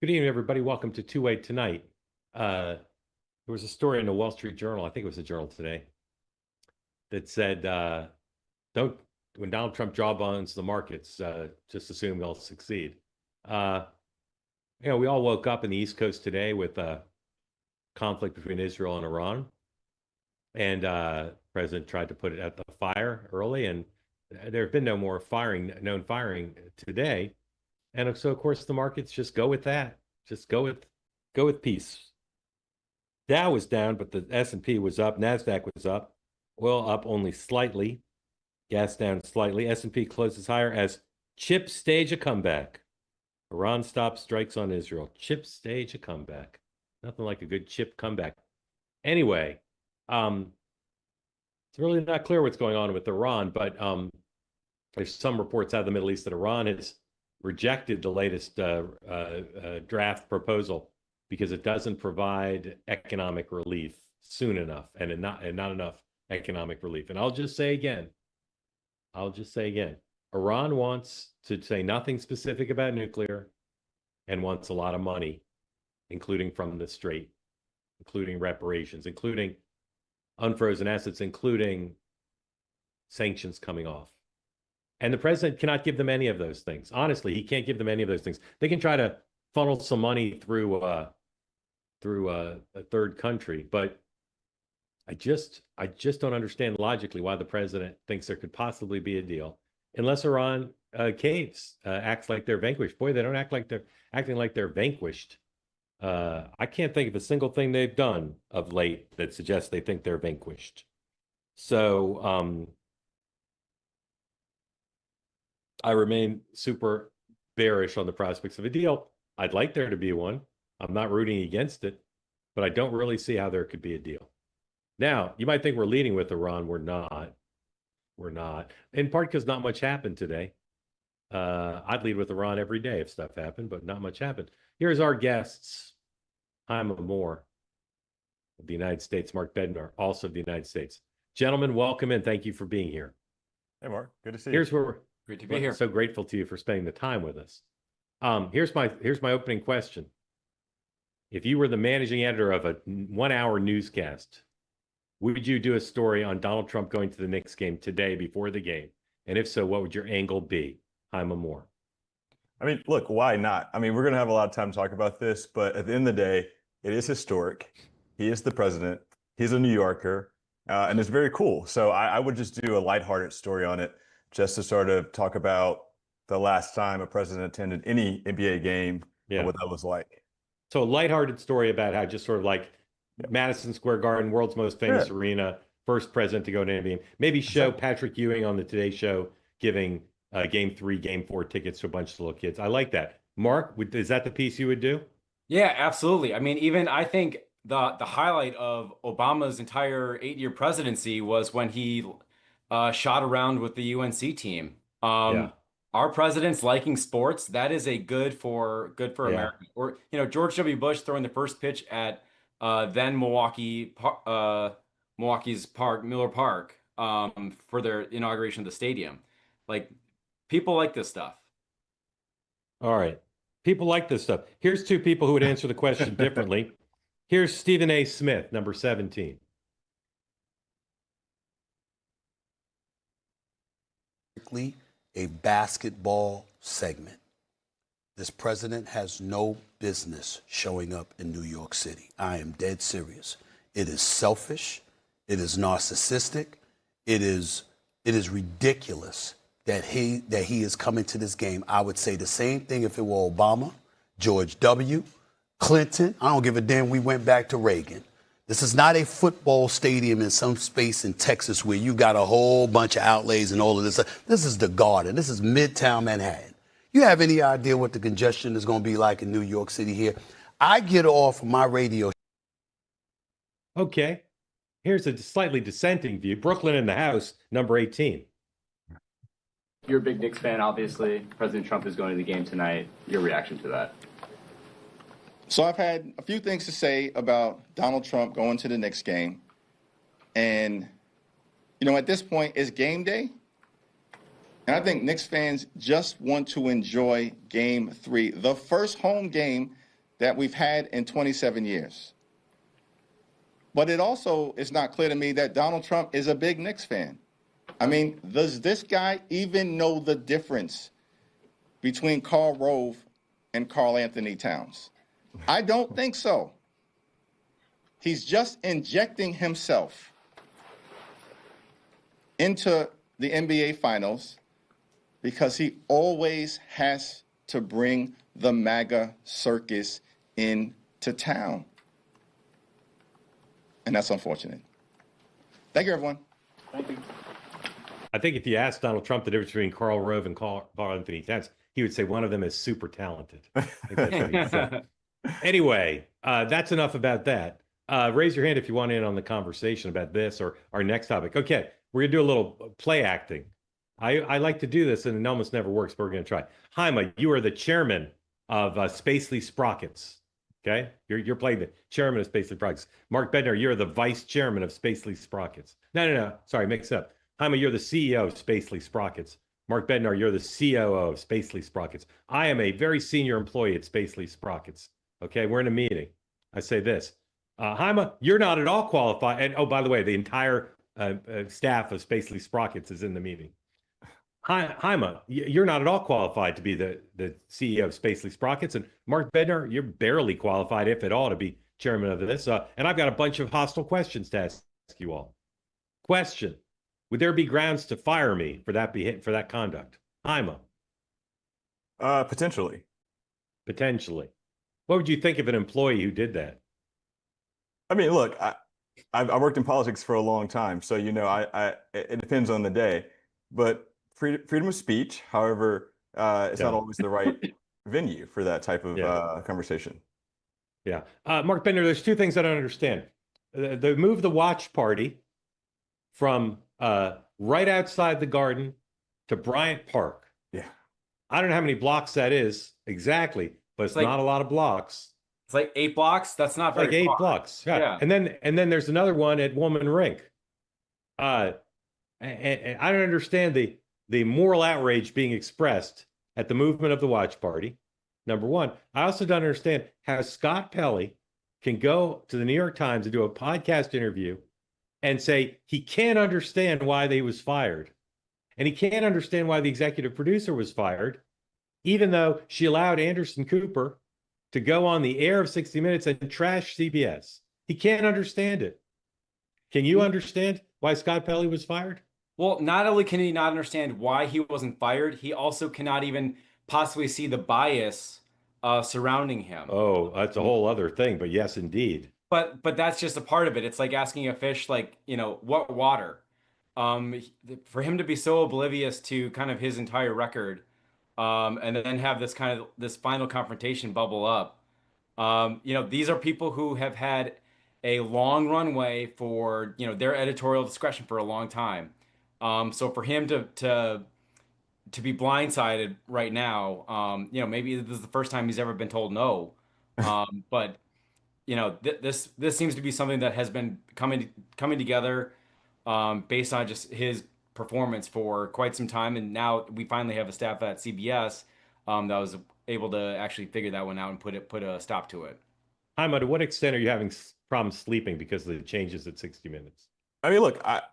Good evening, everybody. Welcome to Two-Way Tonight. There was a story in the Wall Street Journal, I think it was a journal today, that said, when Donald Trump jawbones the markets, just assume they'll succeed. We all woke up in the East Coast today with a conflict between Israel and Iran. And the president tried to put it at the fire early, and there have been no more known firing today. And so, of course, the markets just go with that. Just go with peace. Dow was down, but the S&P was up. NASDAQ was up. Oil up only slightly. Gas down slightly. S&P closes higher as chips stage a comeback. Iran stops strikes on Israel. Chips stage a comeback. Nothing like a good chip comeback. Anyway, it's really not clear what's going on with Iran, but there's some reports out of the Middle East that Iran has rejected the latest draft proposal because it doesn't provide economic relief soon enough, and not enough economic relief. And I'll just say again, Iran wants to say nothing specific about nuclear and wants a lot of money, including from the Strait, including reparations, including unfrozen assets, including sanctions coming off. And the president cannot give them any of those things. Honestly, he can't give them any of those things. They can try to funnel some money through a third country, but I just don't understand logically why the president thinks there could possibly be a deal unless Iran caves, acts like they're vanquished. Boy, they don't act like they're acting like they're vanquished. I can't think of a single thing they've done of late that suggests they think they're vanquished. So I remain super bearish on the prospects of a deal. I'd like there to be one. I'm not rooting against it, but I don't really see how there could be a deal. Now, you might think we're leading with Iran. We're not. We're not. In part because not much happened today. I'd lead with Iran every day if stuff happened, but not much happened. Here's our guests. Haima Moore of the United States, Mark Bednar, also of the United States. Gentlemen, welcome and thank you for being here. Hey, Mark. Good to see you. Here's where we're Great to be here. So grateful to you for spending the time with us. Here's my opening question. If you were the managing editor of a 1-hour newscast, would you do a story on Donald Trump going to the Knicks game today before the game? And if so, what would your angle be? Haima Moore. I mean, look, why not? I mean, we're going to have a lot of time to talk about this, but at the end of the day, it is historic. He is the president. He's a New Yorker, and it's very cool. So I would just do a lighthearted story on it, just to sort of talk about the last time a president attended any NBA game and what that was like. So a lighthearted story about how just sort of like Madison Square Garden, world's most famous arena, first president to go to an NBA game. Maybe show Patrick Ewing on the Today Show giving Game 3, Game 4 tickets to a bunch of little kids. I like that. Mark, is that the piece you would do? Yeah, absolutely. I mean, even I think the highlight of Obama's entire 8-year presidency was when he shot around with the UNC team. Our president's liking sports. That is a good for America. Or George W. Bush throwing the first pitch at then Milwaukee's Miller Park for their inauguration of the stadium. Like, people like this stuff. All right. People like this stuff. Here's two people who would answer the question differently. Here's Stephen A. Smith, number 17. A basketball segment. This president has no business showing up in New York City. I am dead serious. It is selfish. It is narcissistic. It is ridiculous that he is coming to this game. I would say the same thing if it were Obama, George W., Clinton. I don't give a damn. We went back to Reagan. This is not a football stadium in some space in Texas where you got a whole bunch of outlays and all of this. This is the Garden. This is Midtown Manhattan. You have any idea what the congestion is going to be like in New York City here? I get off my radio. Okay. Here's a slightly dissenting view. Brooklyn in the house, number 18. You're a big Knicks fan, obviously. President Trump is going to the game tonight. Your reaction to that? So I've had a few things to say about Donald Trump going to the Knicks game. And, at this point, it's game day. And I think Knicks fans just want to enjoy Game 3, the first home game that we've had in 27 years. But it also is not clear to me that Donald Trump is a big Knicks fan. I mean, does this guy even know the difference between Karl Rove and Karl Anthony Towns? I don't think so. He's just injecting himself into the NBA Finals because he always has to bring the MAGA circus into town. And that's unfortunate. Thank you, everyone. Thank you. I think if you asked Donald Trump the difference between Karl Rove and Karl Anthony Towns, he would say one of them is super talented. I think that's what he said. Anyway, that's enough about that. Raise your hand if you want in on the conversation about this or our next topic. Okay, we're going to do a little play acting. I like to do this, and it almost never works, but we're going to try. Haima, you are the chairman of Spacely Sprockets. Okay, you're playing the chairman of Spacely Sprockets. Mark Bednar, you're the vice chairman of Spacely Sprockets. No. Sorry, mix up. Haima, you're the CEO of Spacely Sprockets. Mark Bednar, you're the COO of Spacely Sprockets. I am a very senior employee at Spacely Sprockets. Okay, we're in a meeting. I say this. Haima, you're not at all qualified. And oh, by the way, the entire staff of Spacely Sprockets is in the meeting. Haima, you're not at all qualified to be the CEO of Spacely Sprockets. And Mark Bednar, you're barely qualified, if at all, to be chairman of this. And I've got a bunch of hostile questions to ask you all. Question: would there be grounds to fire me for that conduct? Haima? Potentially. Potentially. What would you think of an employee who did that? I mean, look, I worked in politics for a long time, so it depends on the day. But freedom of speech, however, it's not always the right venue for that type of conversation. Yeah, Mark Bender, there's two things I don't understand. They moved the watch party from right outside the Garden to Bryant Park. Yeah, I don't know how many blocks that is exactly, but it's not a lot of blocks. It's like 8 blocks. That's not very like 8 far. blocks. Yeah. And then there's another one at Woman Rink. And I don't understand the moral outrage being expressed at the movement of the watch party. Number one. I also don't understand how Scott Pelley can go to the New York Times and do a podcast interview and say he can't understand why they was fired. And he can't understand why the executive producer was fired, even though she allowed Anderson Cooper to go on the air of 60 Minutes and trash CBS. He can't understand it. Can you understand why Scott Pelley was fired? Well, not only can he not understand why he wasn't fired, he also cannot even possibly see the bias surrounding him. Oh, that's a whole other thing, but yes, indeed. But that's just a part of it. It's like asking a fish, like, what water? For him to be so oblivious to kind of his entire record, and then have this final confrontation bubble up. These are people who have had a long runway for, their editorial discretion for a long time. So for him to be blindsided right now, maybe this is the first time he's ever been told no. But this seems to be something that has been coming together, based on just his performance for quite some time, and now we finally have a staff at CBS that was able to actually figure that one out and put a stop to it. Haima, to what extent are you having problems sleeping because of the changes at 60 Minutes? I mean, look, I'm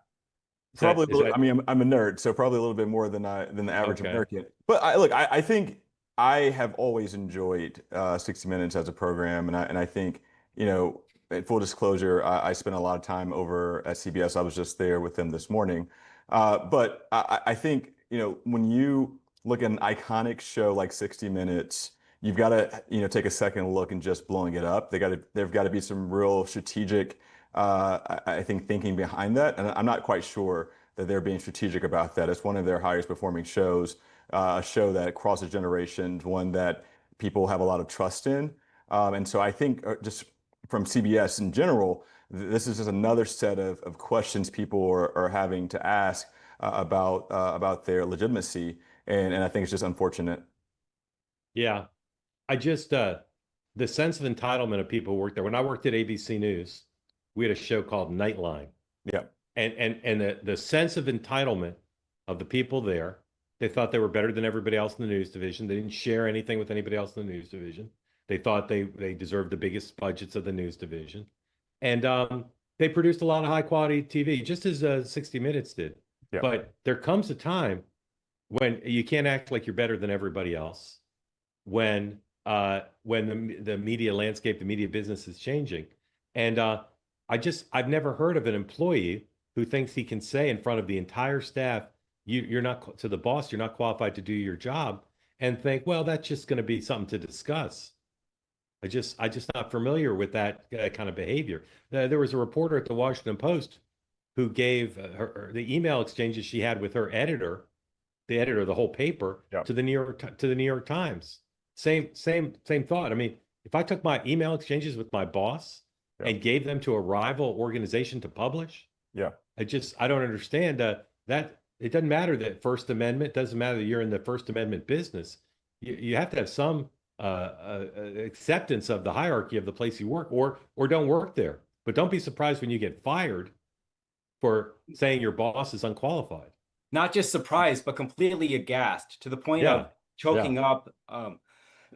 a nerd, so probably a little bit more than the average American. But I think I have always enjoyed 60 Minutes as a program, and I think, in full disclosure, I spent a lot of time over at CBS. I was just there with them this morning. But I think, when you look at an iconic show like 60 Minutes, you've got to, take a second look and just blowing it up. There've got to be some real strategic, I think, thinking behind that. And I'm not quite sure that they're being strategic about that. It's one of their highest performing shows, a show that crosses generations, one that people have a lot of trust in. And so I think just from CBS in general, this is just another set of questions people are having to ask about their legitimacy, and I think it's just unfortunate. Yeah, I just the sense of entitlement of people who work there. When I worked at ABC News, we had a show called Nightline. Yeah, and the sense of entitlement of the people there. They thought they were better than everybody else in the news division. They didn't share anything with anybody else in the news division. They thought they deserved the biggest budgets of the news division. And they produced a lot of high quality TV, just as 60 Minutes did. Yeah. But there comes a time when you can't act like you're better than everybody else. When the media landscape, the media business is changing. And I've never heard of an employee who thinks he can say in front of the entire staff, you're not, to the boss, you're not qualified to do your job, and think, well, that's just going to be something to discuss. I just not familiar with that kind of behavior. There was a reporter at the Washington Post who gave her the email exchanges she had with her editor, the editor of the whole paper, Yep. to the New York Times. Same thought. I mean, if I took my email exchanges with my boss Yep. and gave them to a rival organization to publish, Yeah. I don't understand that. It doesn't matter that First Amendment, doesn't matter that you're in the First Amendment business. You have to have some acceptance of the hierarchy of the place you work, or don't work there. But don't be surprised when you get fired for saying your boss is unqualified. Not just surprised, but completely aghast to the point of choking up.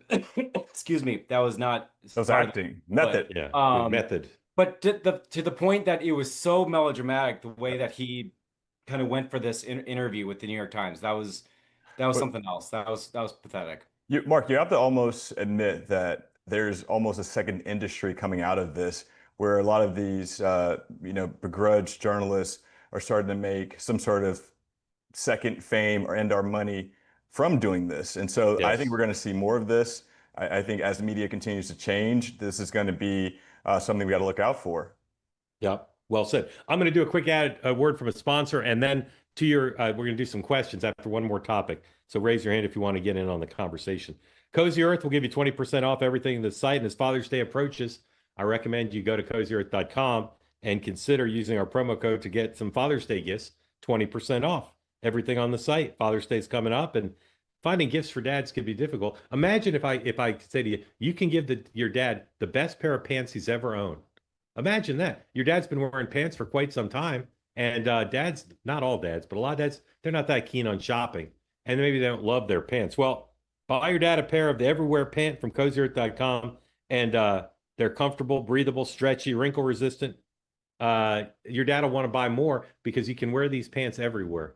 Excuse me, that was not. That was acting method. Method. But to the point that it was so melodramatic, the way that he kind of went for this interview with the New York Times, that was something else. That was pathetic. Mark, you have to almost admit that there's almost a second industry coming out of this, where a lot of these, begrudged journalists are starting to make some sort of second fame or end our money from doing this. And so I think we're going to see more of this. I think as the media continues to change, this is going to be something we got to look out for. Yeah, well said. I'm going to do a quick word from a sponsor, and then to your, we're going to do some questions after one more topic. So raise your hand if you want to get in on the conversation. Cozy Earth will give you 20% off everything in the site. And as Father's Day approaches, I recommend you go to cozyearth.com and consider using our promo code to get some Father's Day gifts, 20% off everything on the site. Father's Day is coming up, and finding gifts for dads can be difficult. Imagine if I could say to you, you can give your dad the best pair of pants he's ever owned. Imagine that. Your dad's been wearing pants for quite some time, and dads, not all dads, but a lot of dads, they're not that keen on shopping, and maybe they don't love their pants. Well, buy your dad a pair of the Everywhere pant from cozyearth.com, and they're comfortable, breathable, stretchy, wrinkle resistant. Your dad will want to buy more because you can wear these pants everywhere.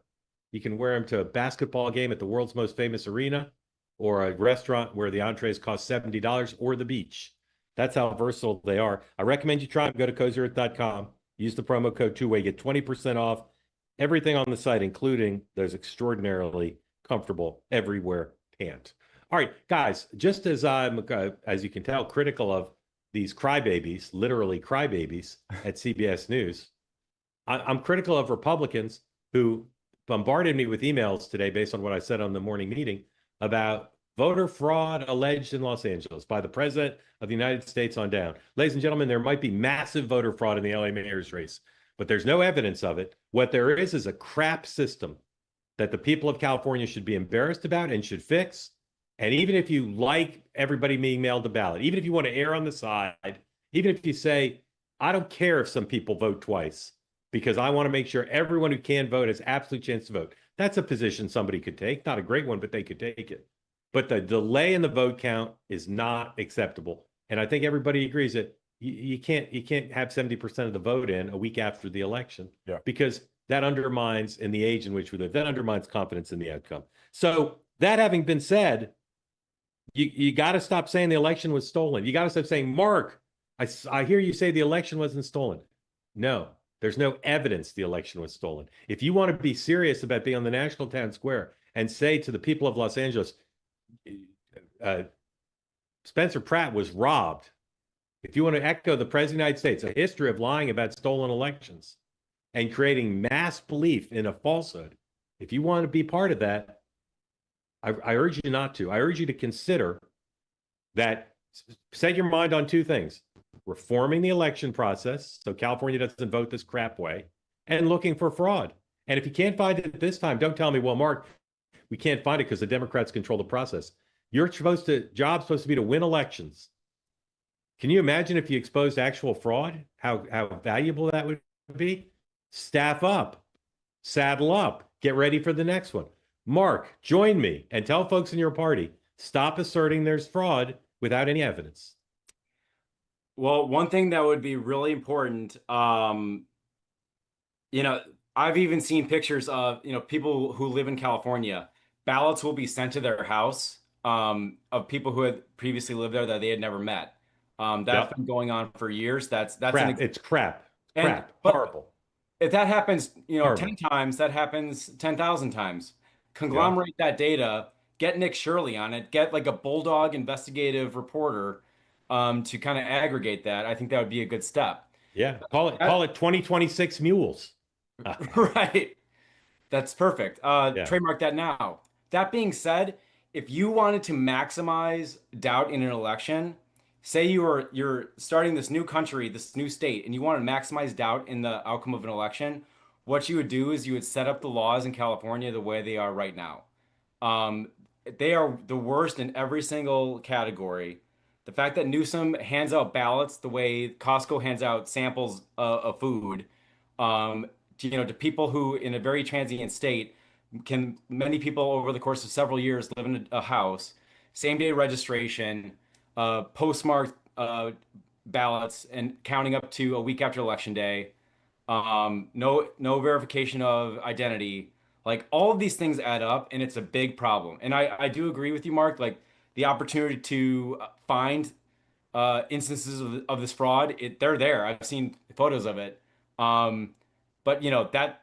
You can wear them to a basketball game at the world's most famous arena, or a restaurant where the entrees cost $70, or the beach. That's how versatile they are. I recommend you try them. Go to cozyearth.com. Use the promo code two-way. Get 20% off everything on the site, including those extraordinarily comfortable Everywhere pant. All right, guys, just as I'm, as you can tell, critical of these crybabies, literally crybabies at CBS News, I'm critical of Republicans who bombarded me with emails today based on what I said on the morning meeting about voter fraud alleged in Los Angeles by the president of the United States on down. Ladies and gentlemen, there might be massive voter fraud in the LA mayor's race, but there's no evidence of it. What there is a crap system that the people of California should be embarrassed about and should fix. And even if you like everybody being mailed a ballot, even if you want to err on the side, even if you say, I don't care if some people vote twice, because I want to make sure everyone who can vote has absolute chance to vote. That's a position somebody could take. Not a great one, but they could take it. But the delay in the vote count is not acceptable. And I think everybody agrees that you can't have 70% of the vote in a week after the election, because that undermines, in the age in which we live, that undermines confidence in the outcome. So that having been said, you got to stop saying the election was stolen. You got to stop saying, Mark, I hear you say the election wasn't stolen. No. There's no evidence the election was stolen. If you want to be serious about being on the national town square and say to the people of Los Angeles, Spencer Pratt was robbed. If you want to echo the President of the United States, a history of lying about stolen elections and creating mass belief in a falsehood, if you want to be part of that, I urge you not to. I urge you to consider that, set your mind on two things: reforming the election process so California doesn't vote this crap way, and looking for fraud. And if you can't find it this time, don't tell me, well, Mark, we can't find it because the Democrats control the process. Your job's supposed to be to win elections. Can you imagine if you exposed actual fraud, how valuable that would be? Staff up, saddle up, get ready for the next one. Mark, join me and tell folks in your party, stop asserting there's fraud without any evidence? Well, one thing that would be really important, I've even seen pictures of, people who live in California. Ballots will be sent to their house, of people who had previously lived there that they had never met. That's Yep. been going on for years. That's Crap. It's crap. and Crap. but Horrible. if that happens, Horrible. 10 times, that happens 10,000 times. Yeah. Conglomerate that data, get Nick Shirley on it, get like a bulldog investigative reporter, to kind of aggregate that. I think that would be a good step. Yeah. Call it 2026 mules. Right. That's perfect. Yeah. Trademark that now. That being said, if you wanted to maximize doubt in an election, say you're starting this new country, this new state, and you want to maximize doubt in the outcome of an election, what you would do is you would set up the laws in California the way they are right now. They are the worst in every single category. The fact that Newsom hands out ballots the way Costco hands out samples of food, to people who in a very transient state many people over the course of several years live in a house, same day registration, postmarked ballots, and counting up to a week after election day, no verification of identity. Like all of these things add up, and it's a big problem. And I do agree with you, Mark. Like the opportunity to find instances of this fraud, they're there. I've seen photos of it. But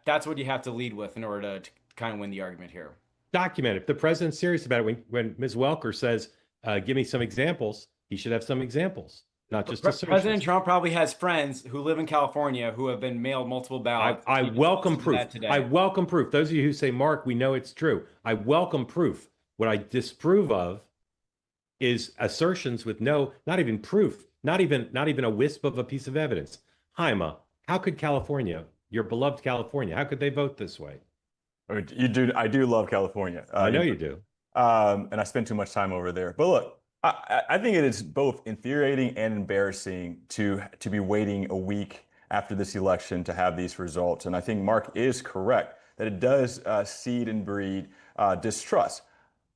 that's what you have to lead with in order to kind of win the argument here. Document it. If the president's serious about it, when Ms. Welker says, give me some examples, he should have some examples, not just assertions. President Trump probably has friends who live in California who have been mailed multiple ballots. I welcome proof. I welcome proof. Those of you who say, Mark, we know it's true. I welcome proof. What I disapprove of is assertions with not even proof, not even a wisp of a piece of evidence. Jaime, how could California, your beloved California, how could they vote this way? You do. I do love California. I know you do. And I spend too much time over there. But look, I think it is both infuriating and embarrassing to be waiting a week after this election to have these results. And I think Mark is correct that it does seed and breed distrust.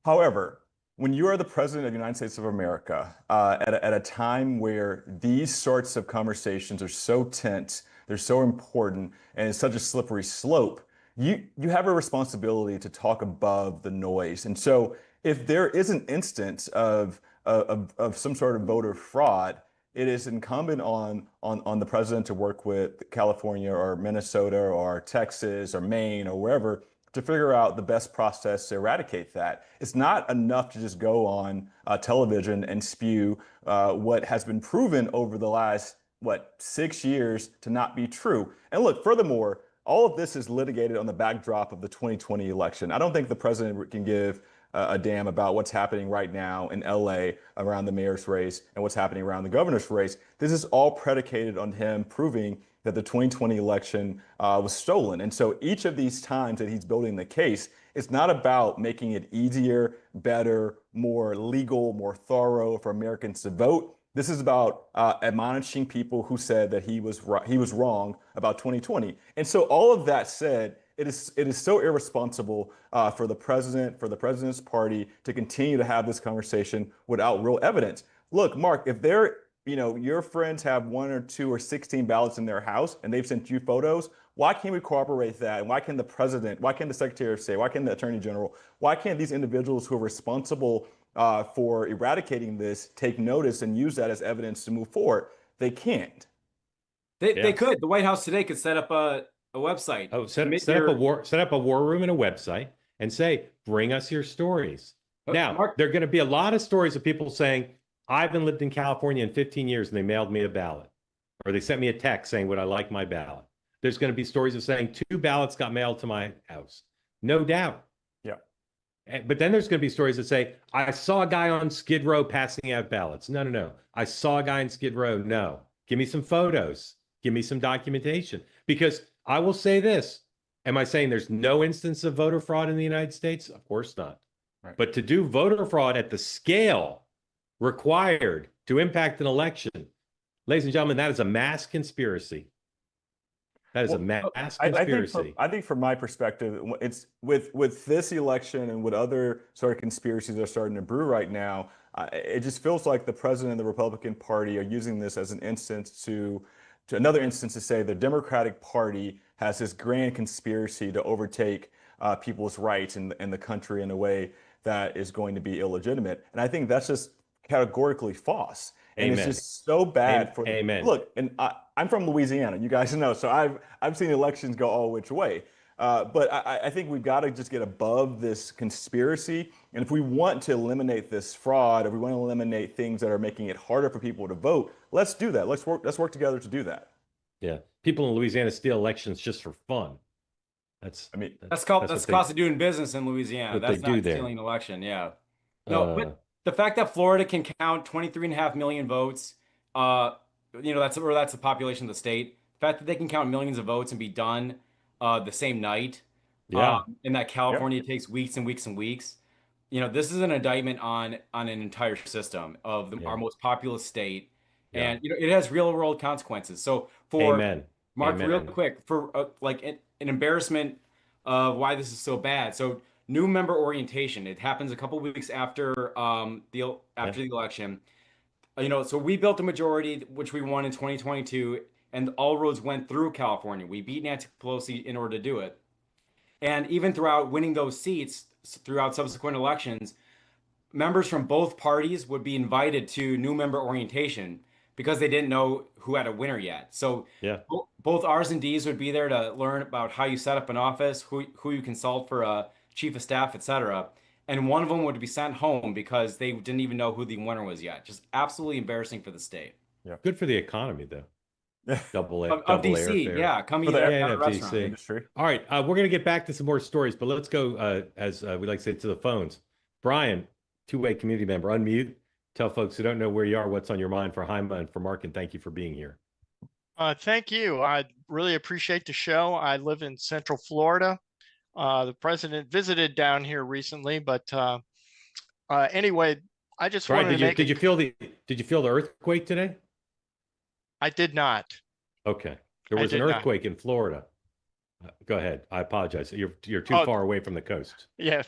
However, when you are the president of the United States of America, at a time where these sorts of conversations are so tense, they're so important, and it's such a slippery slope, you have a responsibility to talk above the noise. And so if there is an instance of some sort of voter fraud, it is incumbent on the president to work with California or Minnesota or Texas or Maine or wherever to figure out the best process to eradicate that. It's not enough to just go on television and spew what has been proven over the last, 6 years to not be true. And look, furthermore, all of this is litigated on the backdrop of the 2020 election. I don't think the president can give a damn about what's happening right now in LA around the mayor's race and what's happening around the governor's race. This is all predicated on him proving that the 2020 election was stolen. And so each of these times that he's building the case, it's not about making it easier, better, more legal, more thorough for Americans to vote. This is about admonishing people who said that he was wrong about 2020. And so all of that said, it is so irresponsible for the president, for the president's party to continue to have this conversation without real evidence. Look, Mark, if your friends have 1 or 2 or 16 ballots in their house and they've sent you photos, why can't we corroborate that? And why can the president, why can't the secretary of state, why can't the attorney general, why can't these individuals who are responsible for eradicating this take notice and use that as evidence to move forward? They can't. They could. The White House today could set up a website. Oh, set up a war room and a website and say, bring us your stories. Now, Mark, there are going to be a lot of stories of people saying, I haven't lived in California in 15 years and they mailed me a ballot, or they sent me a text saying, would I like my ballot? There's going to be stories of saying 2 ballots got mailed to my house. No doubt. Yeah. But then there's going to be stories that say, I saw a guy on Skid Row passing out ballots. No. I saw a guy in Skid Row. No. Give me some photos. Give me some documentation. Because I will say this. Am I saying there's no instance of voter fraud in the United States? Of course not. Right. But to do voter fraud at the scale required to impact an election, ladies and gentlemen, that is a mass conspiracy. That is a Well, mass I think conspiracy. I think from my perspective, it's with this election and with other sort of conspiracies that are starting to brew right now. It just feels like the president and the Republican Party are using this as an instance to another instance to say the Democratic Party has this grand conspiracy to overtake people's rights in the country in a way that is going to be illegitimate. And I think that's just categorically false. And it's Amen. just so bad for Amen. look. And I'm from Louisiana, you guys know, so I've seen elections go all which way. But I think we've got to just get above this conspiracy. And if we want to eliminate this fraud, if we want to eliminate things that are making it harder for people to vote, let's do that. Let's work together to do that. Yeah. People in Louisiana steal elections just for fun. That's that's cost of doing business in Louisiana. That's not stealing an election. Yeah. No, but the fact that Florida can count 23.5 million votes, that's the population of the state. The fact that they can count millions of votes and be done the same night. Yeah. And that California takes weeks and weeks and weeks. This is an indictment on an entire system of our most populous state. Yeah. And it has real world consequences. So for Amen. Mark, Amen. real quick, for an embarrassment of why this is so bad. So new member orientation. It happens a couple weeks after the election. So we built a majority, which we won in 2022, and all roads went through California. We beat Nancy Pelosi in order to do it. And even throughout winning those seats, throughout subsequent elections, members from both parties would be invited to new member orientation because they didn't know who had a winner yet. So both R's and D's would be there to learn about how you set up an office, who you consult for a chief of staff, etc. And one of them would be sent home because they didn't even know who the winner was yet. Just absolutely embarrassing for the state. Yeah. Good for the economy, though. Double of DC, airfare. yeah, coming to the restaurant industry. All right, we're going to get back to some more stories, but let's go, as we like to say, to the phones. Brian, two-way community member, unmute. Tell folks who don't know where you are, what's on your mind for Haima and for Mark, and thank you for being here. Thank you. I really appreciate the show. I live in Central Florida. The president visited down here recently, but anyway, I just Brian, wanted to make. Did you feel the earthquake today? I did not. Okay, there was an earthquake in Florida. Go ahead. I apologize. You're too far away from the coast. Yeah,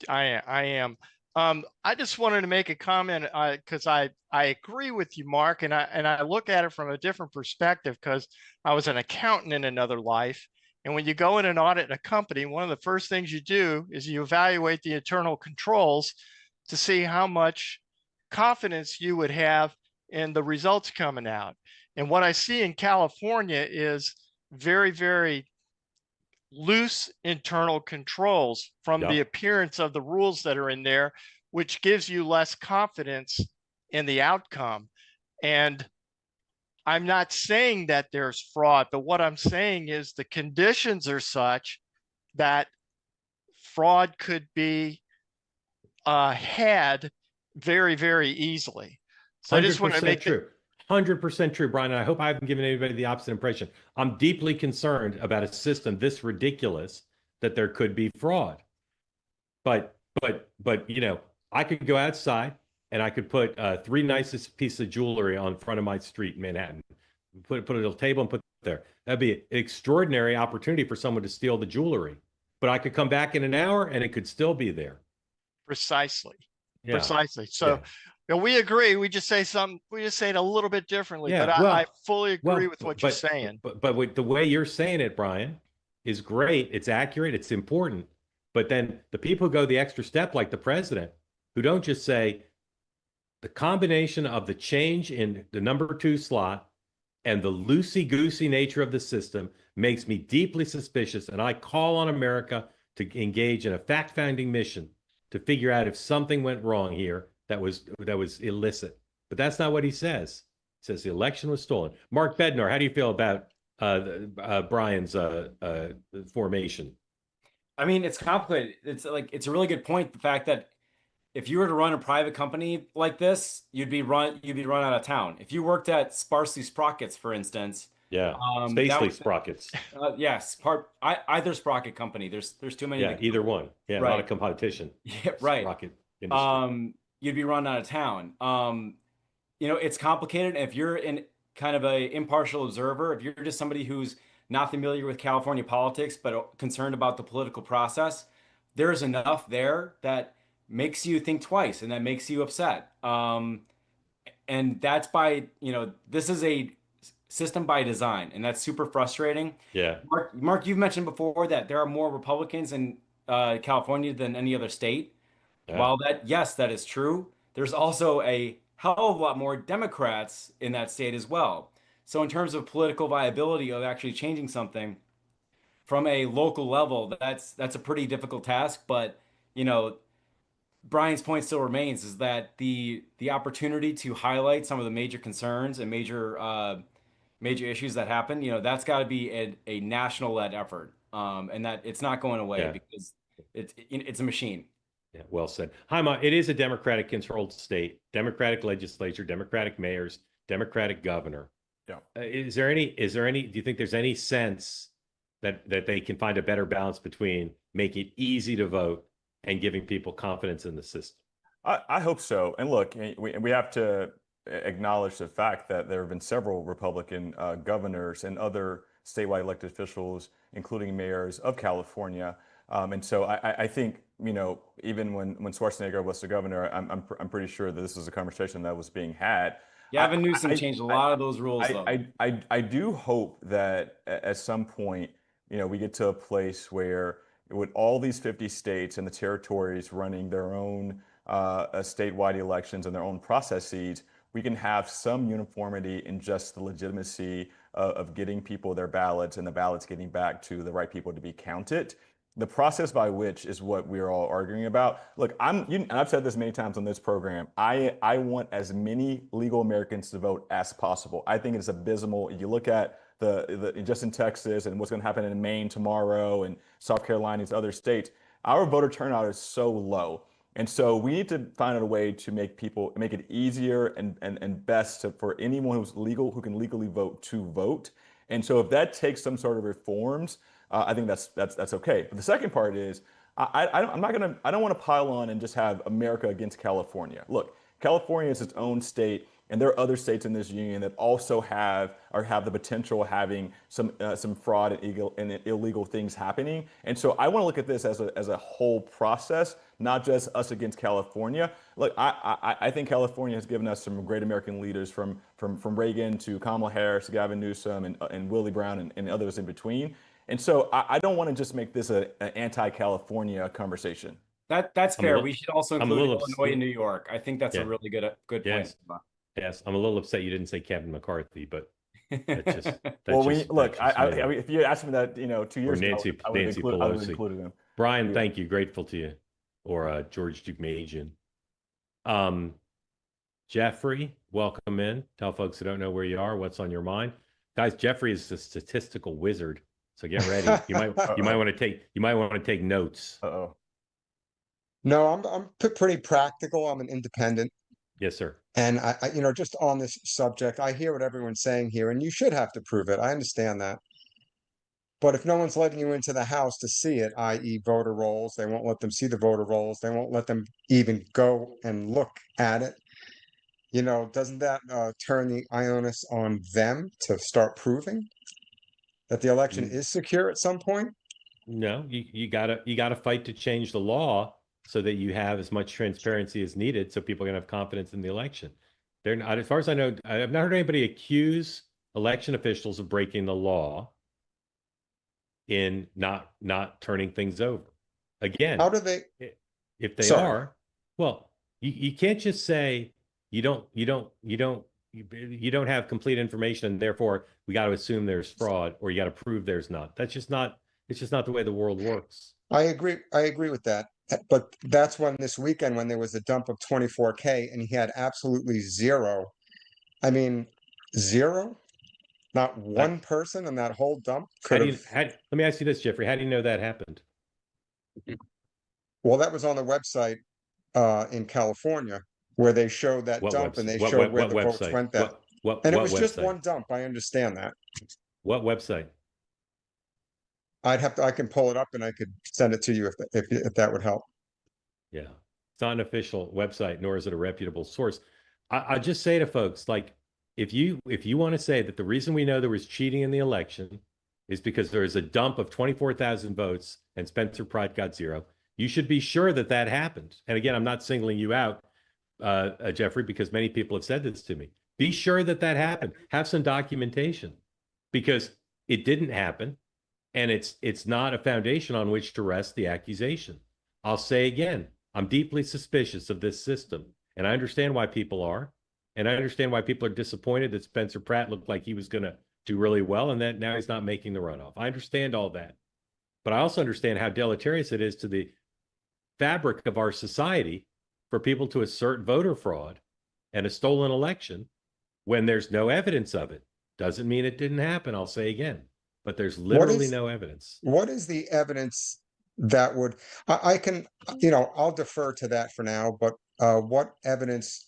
I am. I just wanted to make a comment because I agree with you, Mark, and I look at it from a different perspective because I was an accountant in another life. And when you go in and audit a company, one of the first things you do is you evaluate the internal controls to see how much confidence you would have in the results coming out. And what I see in California is very, very loose internal controls from the appearance of the rules that are in there, which gives you less confidence in the outcome. And I'm not saying that there's fraud, but what I'm saying is the conditions are such that fraud could be had very, very easily. So I just want to make true. 100% true, Brian. And I hope I haven't given anybody the opposite impression. I'm deeply concerned about a system this ridiculous that there could be fraud. But I could go outside and I could put three nicest pieces of jewelry on front of my street in Manhattan. Put a little table and put it there. That'd be an extraordinary opportunity for someone to steal the jewelry. But I could come back in an hour and it could still be there. Precisely. Yeah. Precisely. So we agree. We just say it a little bit differently. Yeah, but I fully agree with what you're saying. But with the way you're saying it, Brian, is great. It's accurate. It's important. But then the people who go the extra step, like the president, who don't just say the combination of the change in the number 2 slot and the loosey-goosey nature of the system makes me deeply suspicious. And I call on America to engage in a fact-finding mission to figure out if something went wrong here that was illicit. But that's not what he says. He says the election was stolen. Mark Bednar, how do you feel about Brian's formation? I mean, it's complicated. It's a really good point. The fact that if you were to run a private company like this, you'd be run out of town. If you worked at Sparsely Sprockets, for instance. Yeah, Spacely Sprockets. Yes, either Sprocket company. There's too many. Yeah, either one. Yeah, right. A lot of competition. Yeah, right. Sprocket industry. You'd be run out of town. It's complicated. If you're in kind of a impartial observer, if you're just somebody who's not familiar with California politics, but concerned about the political process, there's enough there that makes you think twice and that makes you upset. And that's by, this is a system by design, and that's super frustrating. Yeah. Mark, you've mentioned before that there are more Republicans in California than any other state. Yeah. While yes, that is true, there's also a hell of a lot more Democrats in that state as well. So in terms of political viability of actually changing something from a local level, that's a pretty difficult task. But Brian's point still remains is that the opportunity to highlight some of the major concerns and major issues that happen, that's got to be a national led effort, and that it's not going away because it's a machine. Yeah, well said. Haima, it is a Democratic controlled state, Democratic legislature, Democratic mayors, Democratic governor. Yeah. Is there any, do you think there's any sense that they can find a better balance between making it easy to vote and giving people confidence in the system? I hope so. And look, we have to acknowledge the fact that there have been several Republican governors and other statewide elected officials, including mayors of California. And so I think, even when Schwarzenegger was the governor, I'm pretty sure that this was a conversation that was being had. Gavin Newsom changed a lot of those rules, though. I do hope that at some point, we get to a place where with all these 50 states and the territories running their own statewide elections and their own processes, we can have some uniformity in just the legitimacy of getting people their ballots and the ballots getting back to the right people to be counted. The process by which is what we're all arguing about. Look, and I've said this many times on this program, I want as many legal Americans to vote as possible. I think it's abysmal. You look at the just in Texas and what's going to happen in Maine tomorrow and South Carolina and other states, our voter turnout is so low. And so we need to find a way to make it easier and best for anyone who can legally vote to vote. And so if that takes some sort of reforms, I think that's okay. But the second part is I don't want to pile on and just have America against California. Look, California is its own state, and there are other states in this union that also have the potential of having some fraud and illegal things happening. And so I want to look at this as a whole process, not just us against California. Look, I think California has given us some great American leaders from Reagan to Kamala Harris to Gavin Newsom and Willie Brown and others in between. And so I don't want to just make this an anti-California conversation. That's fair. We should also include Illinois and New York. I think that's a really good yes. point. Yes, I'm a little upset you didn't say Kevin McCarthy, but that's just if you asked me that 2 years ago, I would have included him. Brian, thank you. Grateful to you. Or George Dugmagian. Jeffrey, welcome in. Tell folks who don't know where you are what's on your mind. Guys, Jeffrey is a statistical wizard. So get ready. You might want to take notes. Uh-oh. No, I'm pretty practical. I'm an independent. Yes, sir. And I just on this subject, I hear what everyone's saying here, and you should have to prove it. I understand that. But if no one's letting you into the house to see it, i.e. voter rolls, they won't let them see the voter rolls. They won't let them even go and look at it. Doesn't that turn the onus on them to start proving that the election is secure at some point? No, you gotta fight to change the law so that you have as much transparency as needed, so people can have confidence in the election. They're not, as far as I know, I've not heard anybody accuse election officials of breaking the law in not turning things over. Again, how do they? If they are, well, you can't just say you don't have complete information and therefore we got to assume there's fraud or you got to prove there's not. It's just not the way the world works. I agree with that. But that's when this weekend, when there was a dump of 24K and he had absolutely zero. I mean, zero? Not one person in that whole dump could have. Let me ask you this, Jeffrey. How do you know that happened? Well, that was on the website in California where they showed that dump and they showed where the votes went. And it was just one dump. I understand that. What website? I can pull it up and I could send it to you if that would help. Yeah, it's not an official website, nor is it a reputable source. I just say to folks, like, if you want to say that the reason we know there was cheating in the election is because there is a dump of 24,000 votes and Spencer Pratt got 0. You should be sure that that happened. And again, I'm not singling you out, Jeffrey, because many people have said this to me. Be sure that that happened. Have some documentation, because it didn't happen, and it's not a foundation on which to rest the accusation. I'll say again, I'm deeply suspicious of this system, and I understand why people are, and I understand why people are disappointed that Spencer Pratt looked like he was going to do really well, and that now he's not making the runoff. I understand all that, but I also understand how deleterious it is to the fabric of our society for people to assert voter fraud and a stolen election when there's no evidence of it. Doesn't mean it didn't happen, I'll say again, but there's literally no evidence. What is the evidence that would, I can, I'll defer to that for now, but what evidence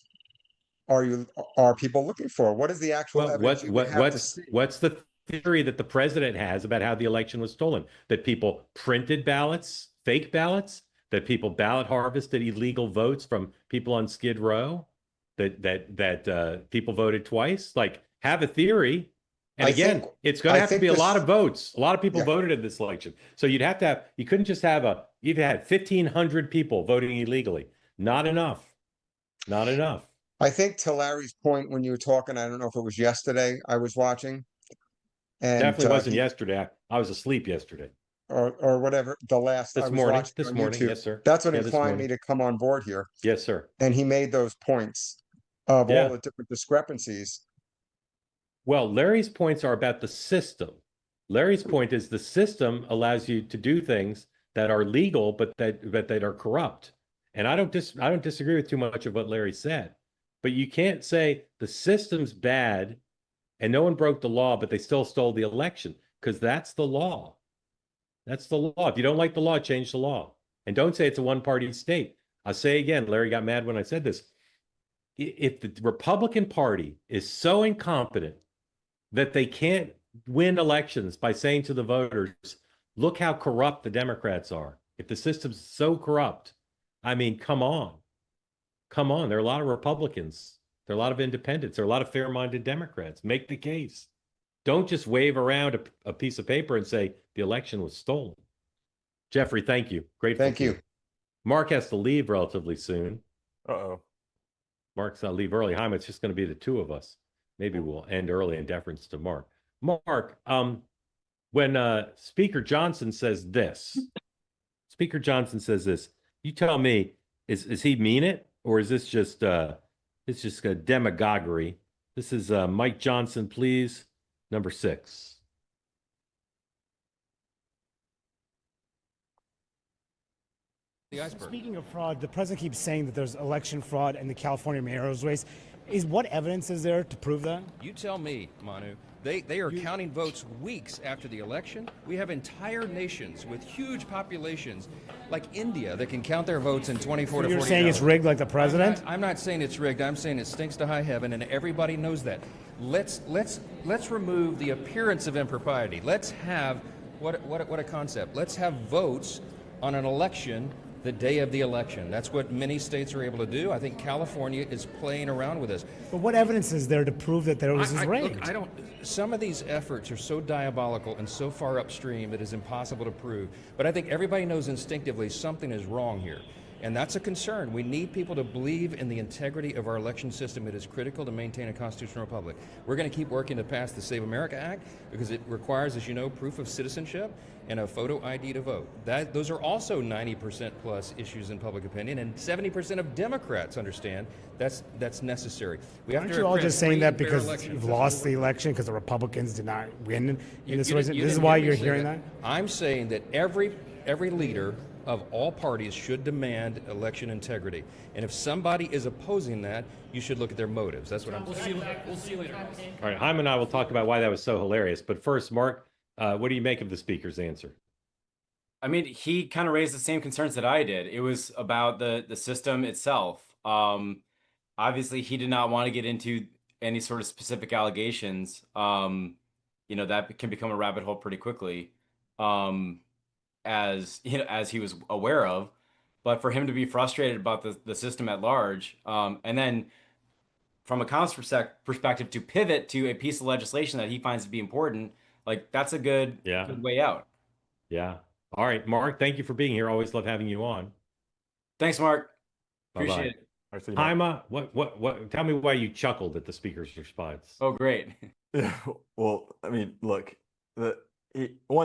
are people looking for? What is the actual evidence you would have to see? What's the theory that the president has about how the election was stolen? That people printed ballots, fake ballots, that people ballot harvested illegal votes from people on Skid Row, that people voted twice? Like, have a theory. And again, it's going to have to be a lot of votes. A lot of people voted in this election. So you couldn't just have you've had 1,500 people voting illegally. Not enough. Not enough. I think to Larry's point, when you were talking, I don't know if it was yesterday I was watching. And definitely wasn't yesterday. I was asleep yesterday. Or whatever, this morning, yes, sir. That's what inclined me to come on board here. Yes, sir. And he made those points of all the different discrepancies. Well, Larry's points are about the system. Larry's point is the system allows you to do things that are legal, but that are corrupt. And I don't disagree with too much of what Larry said. But you can't say the system's bad and no one broke the law, but they still stole the election, because that's the law. That's the law. If you don't like the law, change the law. And don't say it's a one-party state. I'll say again, Larry got mad when I said this. If the Republican Party is so incompetent that they can't win elections by saying to the voters, look how corrupt the Democrats are. If the system's so corrupt, I mean, come on. Come on. There are a lot of Republicans. There are a lot of independents. There are a lot of fair-minded Democrats. Make the case. Don't just wave around a piece of paper and say the election was stolen. Jeffrey, thank you. Grateful. Thank you. Mark has to leave relatively soon. Uh-oh. Mark's got to leave early. It's just going to be the two of us. Maybe we'll end early in deference to Mark. Mark, when Speaker Johnson says this, you tell me, is he mean it, or is this just it's just a demagoguery? This is Mike Johnson, please, number 6. Speaking of fraud, the president keeps saying that there's election fraud in the California mayor's race. What evidence is there to prove that? You tell me, Manu. They are counting votes weeks after the election. We have entire nations with huge populations, like India, that can count their votes in 24 to 48 hours. You're saying it's rigged like the president? I'm not saying it's rigged. I'm saying it stinks to high heaven, and everybody knows that. Let's remove the appearance of impropriety. Let's have what a concept. Let's have votes on an election the day of the election. That's what many states are able to do. I think California is playing around with this. But what evidence is there to prove that there was rigged? Look, some of these efforts are so diabolical and so far upstream that it's impossible to prove. But I think everybody knows instinctively something is wrong here. And that's a concern. We need people to believe in the integrity of our election system. It is critical to maintain a constitutional republic. We're going to keep working to pass the Save America Act because it requires, as you know, proof of citizenship and a photo ID to vote. Those are also 90% plus issues in public opinion, and 70% of Democrats understand that's necessary. Aren't you all just saying that because you've lost the election because the Republicans did not win in this race? This is why you're hearing that? I'm saying that every leader of all parties should demand election integrity. And if somebody is opposing that, you should look at their motives. That's what I'm saying. We'll see you later. All right, Hyman and I will talk about why that was so hilarious. But first, Mark, what do you make of the speaker's answer? I mean, he kind of raised the same concerns that I did. It was about the system itself. Obviously, he did not want to get into any sort of specific allegations. That can become a rabbit hole pretty quickly. As he was aware of, but for him to be frustrated about the system at large, and then from a Congress perspective to pivot to a piece of legislation that he finds to be important, Like that's a good, Yeah. good way out. Yeah. All right, Mark, thank you for being here. Always love having you on. Thanks, Mark. Bye-bye. Appreciate it. All right, see you, Mark. Haima, what, tell me why you chuckled at the speaker's response. Oh, great. Yeah, well, I mean, look, the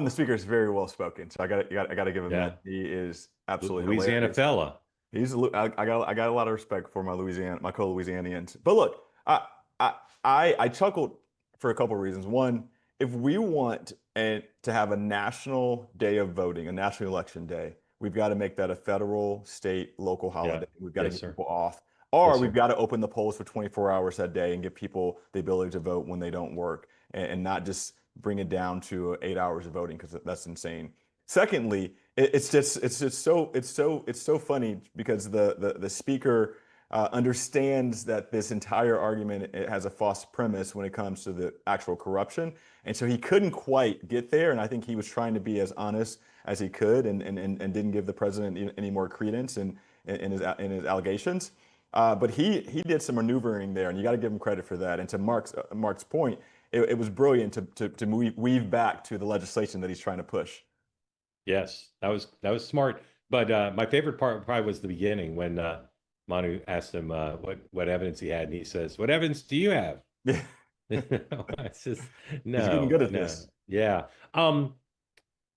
speaker is very well spoken, so I got to give him Yeah. that. He is absolutely Louisiana hilarious. fella. I got a lot of respect for my co-Louisianians. But look, I chuckled for a couple of reasons. One, if we want to have a national day of voting, a national election day, we've got to make that a federal, state, local holiday. We've got to get people off. Or we've got to open the polls for 24 hours that day and give people the ability to vote when they don't work, and not just bring it down to 8 hours of voting, because that's insane. Secondly, it's so funny because the speaker understands that this entire argument, it has a false premise when it comes to the actual corruption, and so he couldn't quite get there. And I think he was trying to be as honest as he could, and didn't give the president any more credence in his allegations. But he did some maneuvering there, and you got to give him credit for that. And to Mark's point, it was brilliant to weave back to the legislation that he's trying to push. Yes, that was smart. But my favorite part probably was the beginning when Manu asked him what evidence he had, and he says, "What evidence do you have?" Yeah. It's just no. He's getting good at this. Yeah.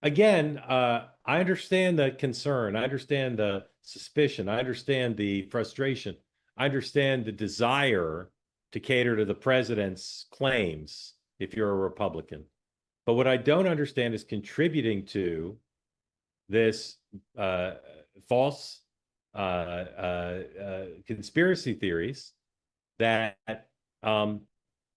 Again, I understand the concern. I understand the suspicion. I understand the frustration. I understand the desire to cater to the president's claims if you're a Republican. But what I don't understand is contributing to this false conspiracy theories that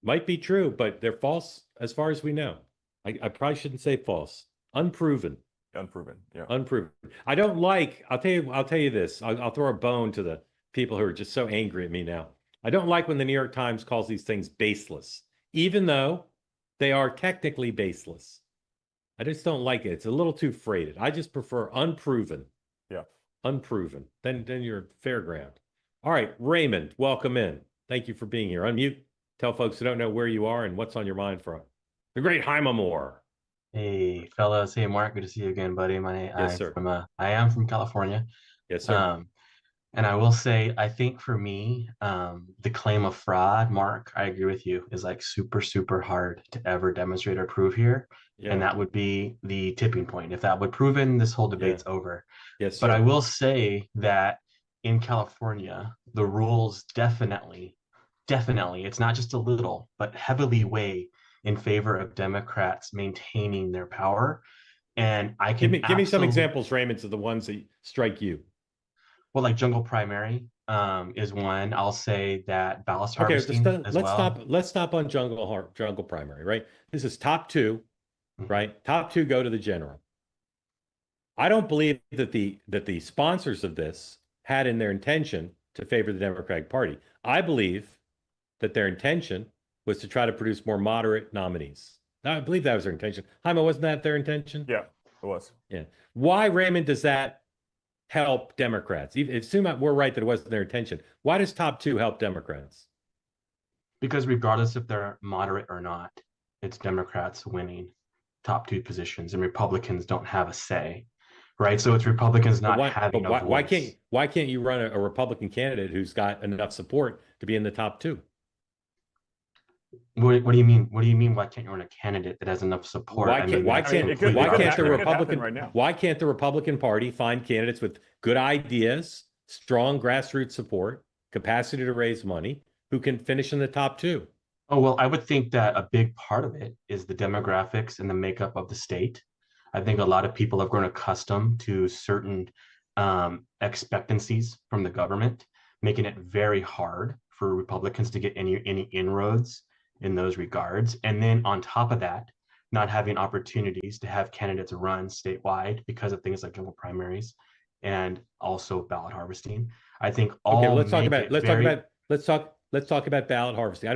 might be true, but they're false as far as we know. I probably shouldn't say false. Unproven. Unproven. Yeah. Unproven. I don't like, I'll tell you this. I'll throw a bone to the people who are just so angry at me now. I don't like when the New York Times calls these things baseless, even though they are technically baseless. I just don't like it. It's a little too freighted. I just prefer unproven. Yeah. Unproven. Then you're fair ground. All right, Raymond, welcome in. Thank you for being here. Unmute. Tell folks who don't know where you are and what's on your mind for the great Haima Moore. Hey, fellas. Hey, Mark. Good to see you again, buddy. Yes, sir. I am from California. Yes, sir. And I will say, I think for me, the claim of fraud, Mark, I agree with you, is like super, super hard to ever demonstrate or prove here. Yeah. And that would be the tipping point. If that would proven, this whole debate's over. Yes, But sir. I will say that in California, the rules definitely, it's not just a little, but heavily weigh in favor of Democrats maintaining their power. And I can give me some examples, Raymond, of the ones that strike you. Well, like jungle primary is one. I'll say that ballast harvesting as well. Let's stop on jungle primary, right? This is top two, right? Top two go to the general. I don't believe that the sponsors of this had in their intention to favor the Democratic Party. I believe that their intention was to try to produce more moderate nominees. I believe that was their intention. Haima, wasn't that their intention? Yeah, it was. Yeah. Why, Raymond, does that help Democrats? Assume we're right that it wasn't their intention. Why does top two help Democrats? Because regardless if they're moderate or not, it's Democrats winning top two positions, and Republicans don't have a say, right? So it's Republicans not having a voice. Why can't you run a Republican candidate who's got enough support to be in the top two? What do you mean? What do you mean? Why can't you run a candidate that has enough support? Why can't the Republican Party find candidates with good ideas, strong grassroots support, capacity to raise money, who can finish in the top two? Oh, well, I would think that a big part of it is the demographics and the makeup of the state. I think a lot of people have grown accustomed to certain expectancies from the government, making it very hard for Republicans to get any inroads in those regards. And then on top of that, not having opportunities to have candidates run statewide because of things like jungle primaries and also ballot harvesting. I think all let's talk about ballot harvesting. I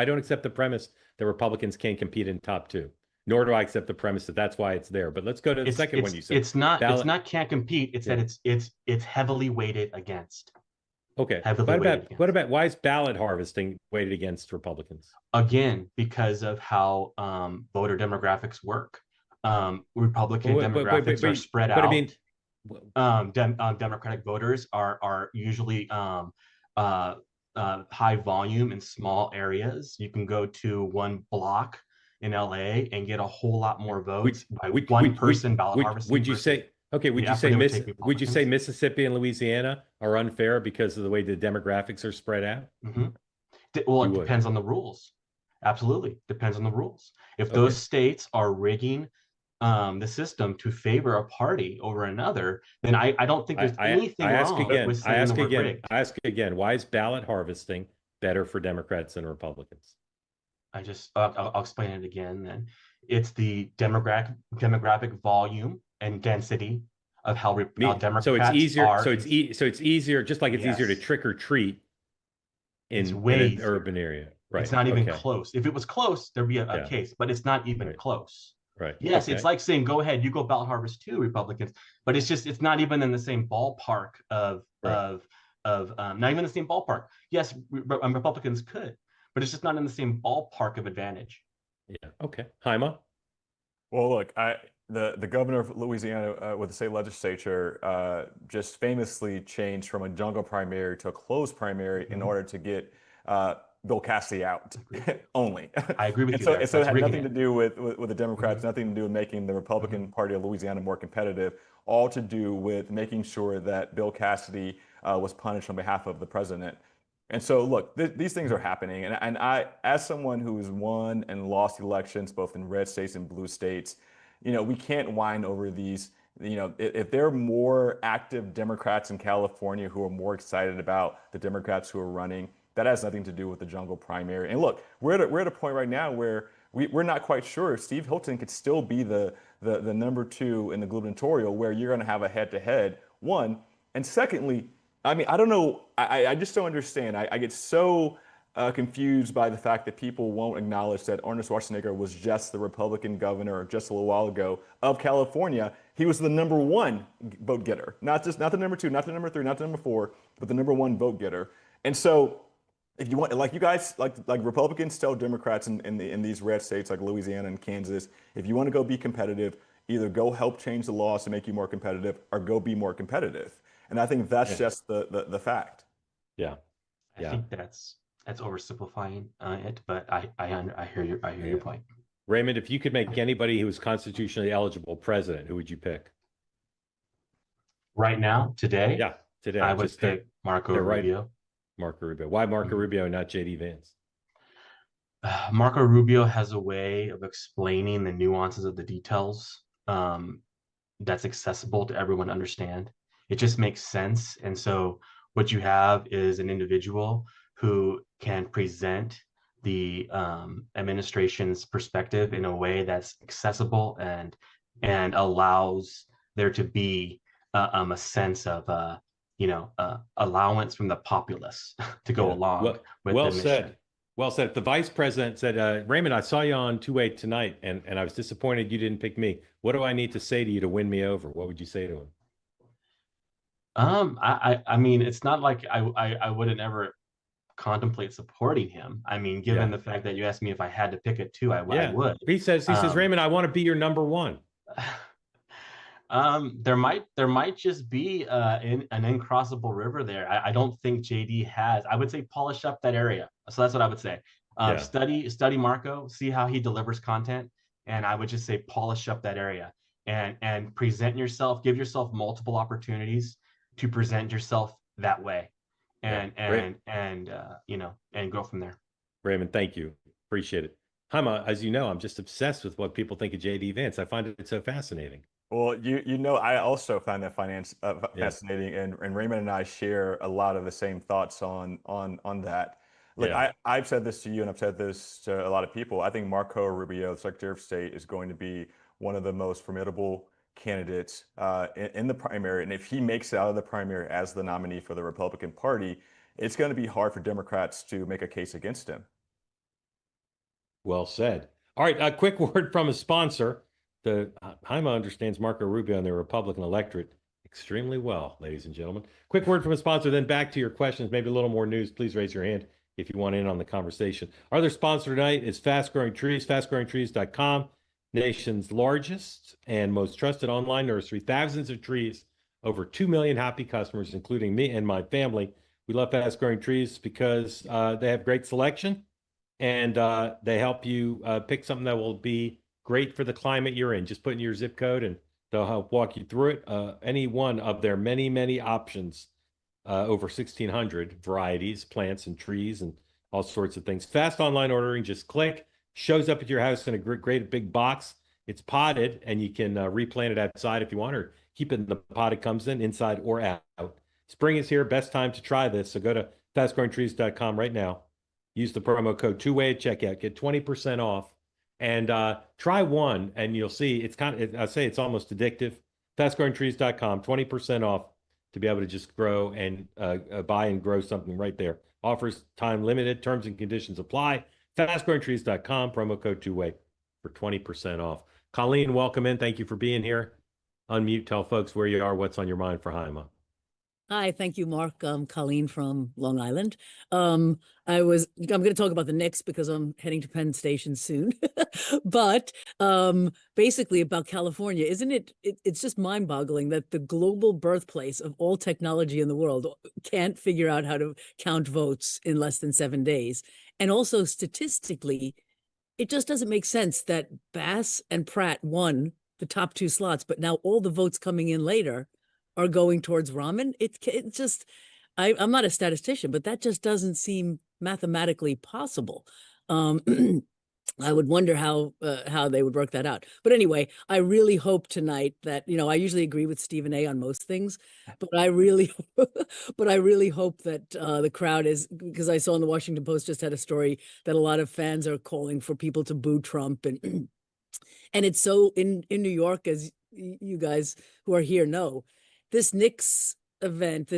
don't accept the premise that Republicans can't compete in top two, nor do I accept the premise that that's why it's there. But let's go to the second one you said. It's not can't compete, it's that it's heavily weighted against. Okay. Heavily weighted against. What about why is ballot harvesting weighted against Republicans? Again, because of how voter demographics work. Republican demographics are spread out. I mean, Democratic voters are usually high volume in small areas. You can go to one block in LA and get a whole lot more votes by one person ballot harvesting. Would you say, okay, would you say Mississippi and Louisiana are unfair because of the way the demographics are spread out? Well, it depends on the rules. Absolutely. Depends on the rules. If those states are rigging the system to favor a party over another, then I don't think there's anything wrong with saying the word rigged. I ask again, why is ballot harvesting better for Democrats than Republicans? I'll explain it again then. It's the demographic volume and density of how Democrats so it's easier. are. So it's easier, just like it's easier to trick or treat in an urban area. Right. It's not even close. If it was close, there'd be a case, but it's not even close. Right. Yes, it's like saying, go ahead, you go ballot harvest too, Republicans. But it's not even in the same ballpark of not even the same ballpark. Yes, Republicans could, but it's just not in the same ballpark of advantage. Yeah. Okay. Jaime? Well, look, the governor of Louisiana with the state legislature just famously changed from a jungle primary to a closed primary in order to get Bill Cassidy out only. I agree with you. So it had nothing to do with the Democrats, nothing to do with making the Republican Party of Louisiana more competitive, all to do with making sure that Bill Cassidy was punished on behalf of the president. And so, look, these things are happening. And I, as someone who's won and lost elections, both in red states and blue states, we can't whine over these. If there are more active Democrats in California who are more excited about the Democrats who are running, that has nothing to do with the jungle primary. And look, we're at a point right now where we're not quite sure if Steve Hilton could still be the number 2 in the gubernatorial, where you're going to have a head-to-head, one. And secondly, I mean, I don't know. I just don't understand. I get so confused by the fact that people won't acknowledge that Arnold Schwarzenegger was just the Republican governor just a little while ago of California. He was the number 1 vote getter, not the number 2, not the number 3, not the number 4, but the number 1 vote getter. And so, if you want, like you guys, like Republicans tell Democrats in these red states like Louisiana and Kansas, if you want to go be competitive, either go help change the laws to make you more competitive, or go be more competitive. And I think that's just the fact. Yeah. I think that's oversimplifying it, but I hear your point. Raymond, if you could make anybody who was constitutionally eligible president, who would you pick? Right now, today? Yeah, today. I would pick Marco Rubio. Marco Rubio. Why Marco Rubio and not JD Vance? Marco Rubio has a way of explaining the nuances of the details that's accessible to everyone to understand. It just makes sense. And so what you have is an individual who can present the administration's perspective in a way that's accessible and allows there to be a sense of allowance from the populace to go along with the mission. Well said. The vice president said, Raymond, I saw you on Two-Way tonight, and I was disappointed you didn't pick me. What do I need to say to you to win me over? What would you say to him? I mean, it's not like I wouldn't ever contemplate supporting him. I mean, given the fact that you asked me if I had to pick it too, I would. He says, Raymond, I want to be your number 1. There might just be an uncrossable river there. I don't think JD has. I would say polish up that area. So that's what I would say. Study Marco, see how he delivers content, and I would just say polish up that area and present yourself. Give yourself multiple opportunities to present yourself that way, and go from there. Raymond, thank you. Appreciate it. Jaime, as you know, I'm just obsessed with what people think of JD Vance. I find it so fascinating. Well, I also find that fascinating, and Raymond and I share a lot of the same thoughts on that. Look, I've said this to you, and I've said this to a lot of people. I think Marco Rubio, the Secretary of State, is going to be one of the most formidable candidates in the primary. And if he makes it out of the primary as the nominee for the Republican Party, it's going to be hard for Democrats to make a case against him. Well said. All right, a quick word from a sponsor. Jaime understands Marco Rubio and the Republican electorate extremely well, ladies and gentlemen. Quick word from a sponsor, then back to your questions, maybe a little more news. Please raise your hand if you want in on the conversation. Our other sponsor tonight is Fast Growing Trees, fastgrowingtrees.com, nation's largest and most trusted online nursery. Thousands of trees, over 2 million happy customers, including me and my family. We love Fast Growing Trees because they have great selection, and they help you pick something that will be great for the climate you're in. Just put in your zip code and they'll help walk you through it. Any one of their many, many options, over 1,600 varieties, plants and trees and all sorts of things. Fast online ordering, just click, shows up at your house in a great big box. It's potted, and you can replant it outside if you want, or keep it in the pot it comes in, inside or out. Spring is here, best time to try this. So go to fastgrowingtrees.com right now. Use the promo code 2WAY at checkout, get 20% off. And try one, and you'll see it's I say it's almost addictive. Fastgrowingtrees.com, 20% off to be able to just grow and buy and grow something right there. Offers time limited, terms and conditions apply. Fastgrowingtrees.com, promo code 2WAY for 20% off. Colleen, welcome in. Thank you for being here. Unmute, tell folks where you are, what's on your mind for Haima. Hi, thank you, Mark. I'm Colleen from Long Island. I'm going to talk about the Knicks because I'm heading to Penn Station soon. But basically about California, isn't it? It's just mind-boggling that the global birthplace of all technology in the world can't figure out how to count votes in less than 7 days. And also statistically, it just doesn't make sense that Bass and Pratt won the top 2 slots, but now all the votes coming in later are going towards Ramen. It just, I'm not a statistician, but that just doesn't seem mathematically possible. I would wonder how they would work that out. But anyway, I really hope tonight that, I usually agree with Stephen A. on most things, but I really hope that the crowd is, because I saw in the Washington Post just had a story that a lot of fans are calling for people to boo Trump, and it's so in New York, as you guys who are here know, this Knicks event,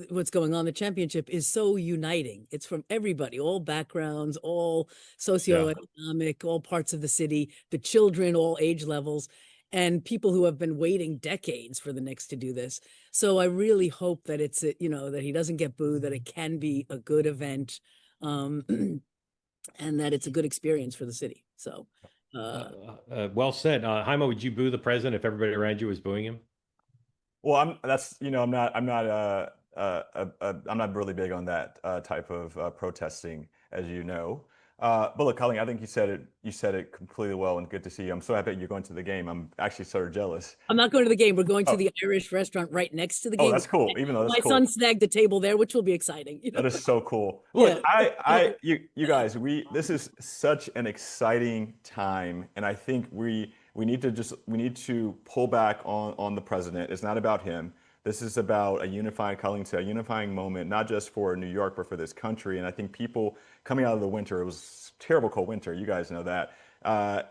what's going on, the championship is so uniting. It's from everybody, all backgrounds, all socioeconomic, all parts of the city, the children, all age levels, and people who have been waiting decades for the Knicks to do this. So I really hope that it's, that he doesn't get booed, that it can be a good event, and that it's a good experience for the city. So, well said. Haima, would you boo the president if everybody around you was booing him? Well, I'm not really big on that type of protesting, as you know. But look, Colleen, I think you said it completely well, and good to see you. I'm so happy you're going to the game. I'm actually sort of jealous. I'm not going to the game. We're going to the Irish restaurant right next to the game. Oh, that's cool. Even though that's my son snagged the table there, which will be exciting. That is so cool. Look, you guys, this is such an exciting time, and I think we need to pull back on the president. It's not about him. This is about a unifying moment, not just for New York, but for this country. And I think people coming out of the winter, it was a terrible cold winter, you guys know that,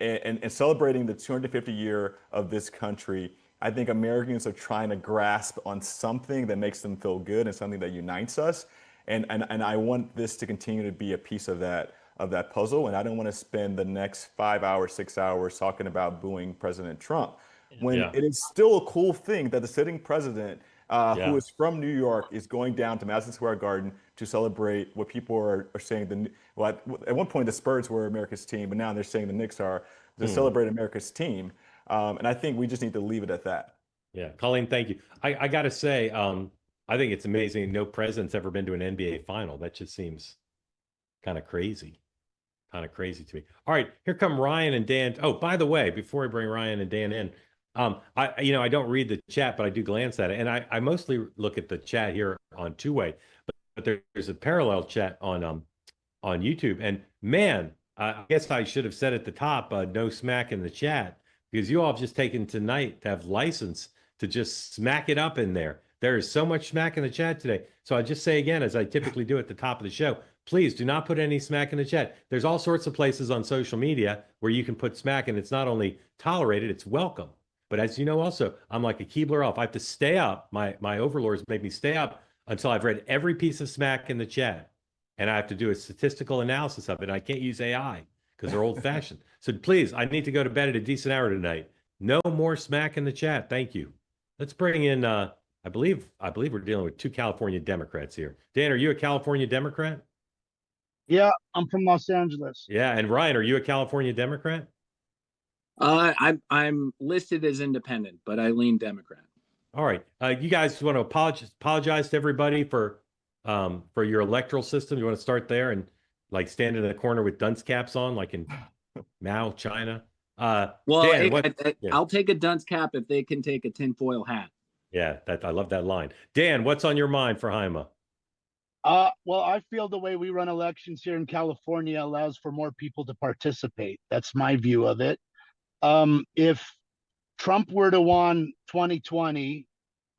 and celebrating the 250 year of this country, I think Americans are trying to grasp on something that makes them feel good and something that unites us. And I want this to continue to be a piece of that puzzle. And I don't want to spend the next 5 hours, 6 hours talking about booing President Trump, when it is still a cool thing that the sitting president, who is from New York, is going down to Madison Square Garden to celebrate what people are saying. At one point the Spurs were America's team, but now they're saying the Knicks are, to celebrate America's team. And I think we just need to leave it at that. Yeah, Colleen, thank you. I got to say, I think it's amazing no president's ever been to an NBA final. That just seems kind of crazy to me. All right, here come Ryan and Dan. Oh, by the way, before I bring Ryan and Dan in, I don't read the chat, but I do glance at it, and I mostly look at the chat here on two-way, but there's a parallel chat on YouTube, and man, I guess I should have said at the top, no smack in the chat, because you all have just taken tonight to have license to just smack it up in there. There is so much smack in the chat today. So I just say again, as I typically do at the top of the show, please do not put any smack in the chat. There's all sorts of places on social media where you can put smack, and it's not only tolerated, it's welcome. But as you know, also, I'm like a Keebler elf. I have to stay up. My overlords make me stay up until I've read every piece of smack in the chat. And I have to do a statistical analysis of it. I can't use AI because they're old fashioned. So please, I need to go to bed at a decent hour tonight. No more smack in the chat. Thank you. Let's bring in, I I believe we're dealing with two California Democrats here. Dan, are you a California Democrat? Yeah, I'm from Los Angeles. Yeah, and Ryan, are you a California Democrat? I'm listed as independent, but I lean Democrat. All right. You guys want to apologize to everybody for your electoral system? You want to start there and like stand in the corner with dunce caps on, like in Mao, China? Well, Dan, I'll take a dunce cap if they can take a tinfoil hat. Yeah, I love that line. Dan, what's on your mind for Jaime? Well, I feel the way we run elections here in California allows for more people to participate. That's my view of it. If Trump were to won 2020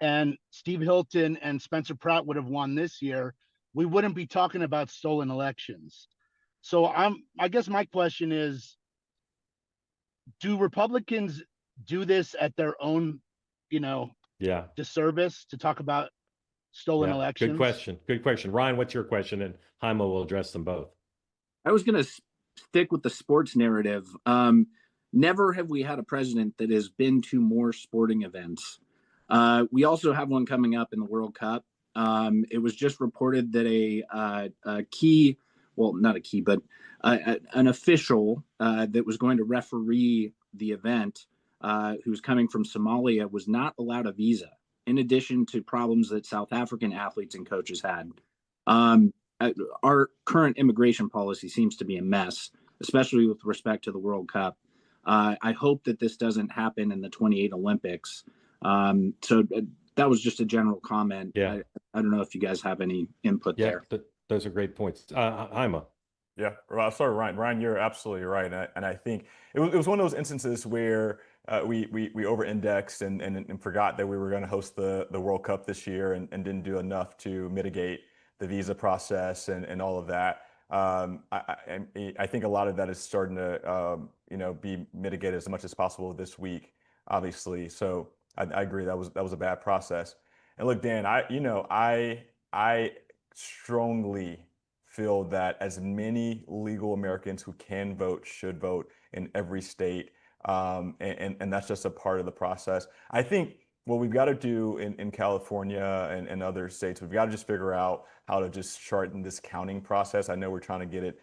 and Steve Hilton and Spencer Pratt would have won this year, we wouldn't be talking about stolen elections. So I guess my question is, do Republicans do this at their own, disservice to talk about stolen elections? Good question. Ryan, what's your question? And Jaime will address them both. I was going to stick with the sports narrative. Never have we had a president that has been to more sporting events. We also have one coming up in the World Cup. It was just reported that an official that was going to referee the event, who's coming from Somalia, was not allowed a visa, in addition to problems that South African athletes and coaches had. Our current immigration policy seems to be a mess, especially with respect to the World Cup. I hope that this doesn't happen in the 28 Olympics. So that was just a general comment. Yeah. I don't know if you guys have any input there. Those are great points. Jaime. Yeah, sorry, Ryan. Ryan, you're absolutely right, and I think it was one of those instances where we over-indexed and forgot that we were going to host the World Cup this year and didn't do enough to mitigate the visa process and all of that. I think a lot of that is starting to be mitigated as much as possible this week, obviously. So I agree that was a bad process. And look, Dan, I strongly feel that as many legal Americans who can vote should vote in every state, and that's just a part of the process. I think what we've got to do in California and other states, we've got to just figure out how to just shorten this counting process. I know we're trying to get it,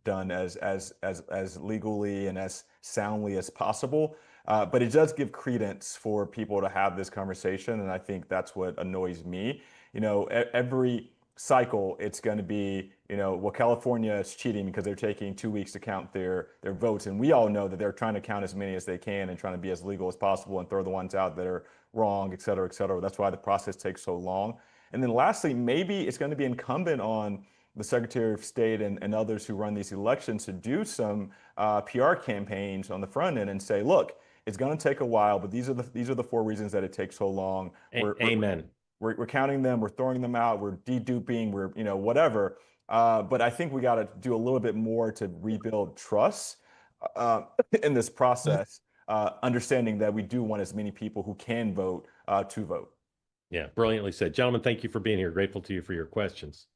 done as legally and as soundly as possible, but it does give credence for people to have this conversation, and I think that's what annoys me. Every cycle, it's going to be, well, California is cheating because they're taking 2 weeks to count their votes. And we all know that they're trying to count as many as they can and trying to be as legal as possible and throw the ones out that are wrong, et cetera, et cetera. That's why the process takes so long. And then lastly, maybe it's going to be incumbent on the Secretary of State and others who run these elections to do some PR campaigns on the front end and say, look, it's going to take a while, but these are the 4 reasons that it takes so long. Amen. We're counting them, we're throwing them out, we're deduping, we're, whatever. But I think we got to do a little bit more to rebuild trust in this process, understanding that we do want as many people who can vote to vote. Yeah, brilliantly said. Gentlemen, thank you for being here. Grateful to you for your questions.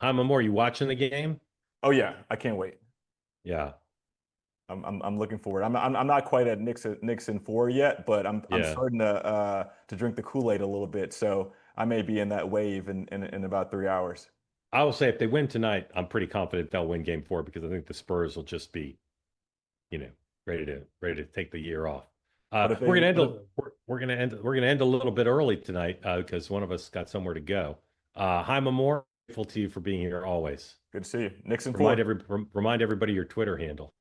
Jaime Moore, you watching the game? Oh, yeah, I can't wait. Yeah. I'm looking forward. I'm not quite at Nixon 4 yet, but I'm starting to drink the Kool-Aid a little bit. So I may be in that wave in about 3 hours. I will say if they win tonight, I'm pretty confident they'll win Game 4 because I think the Spurs will just be, ready to take the year off. We're gonna end a little bit early tonight because one of us got somewhere to go. Jaime Moore, grateful to you for being here always. Good to see you. Nixon 4. Remind everybody your Twitter handle.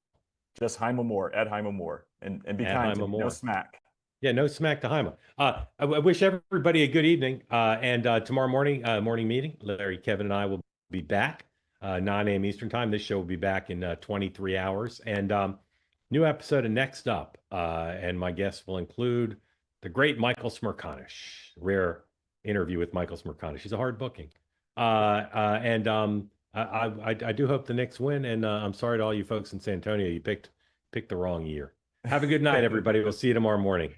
Just Jaime Moore, at Jaime Moore, and be kind to me, no smack. Yeah, no smack to Jaime. I wish everybody a good evening. And tomorrow morning meeting, Larry, Kevin, and I will be back 9 a.m. Eastern time. This show will be back in 23 hours. And new episode of Next Up. And my guests will include the great Michael Smerconish. Rare interview with Michael Smerconish. He's a hard booking. I do hope the Knicks win, and I'm sorry to all you folks in San Antonio. You picked the wrong year. Have a good night, everybody. We'll see you tomorrow morning.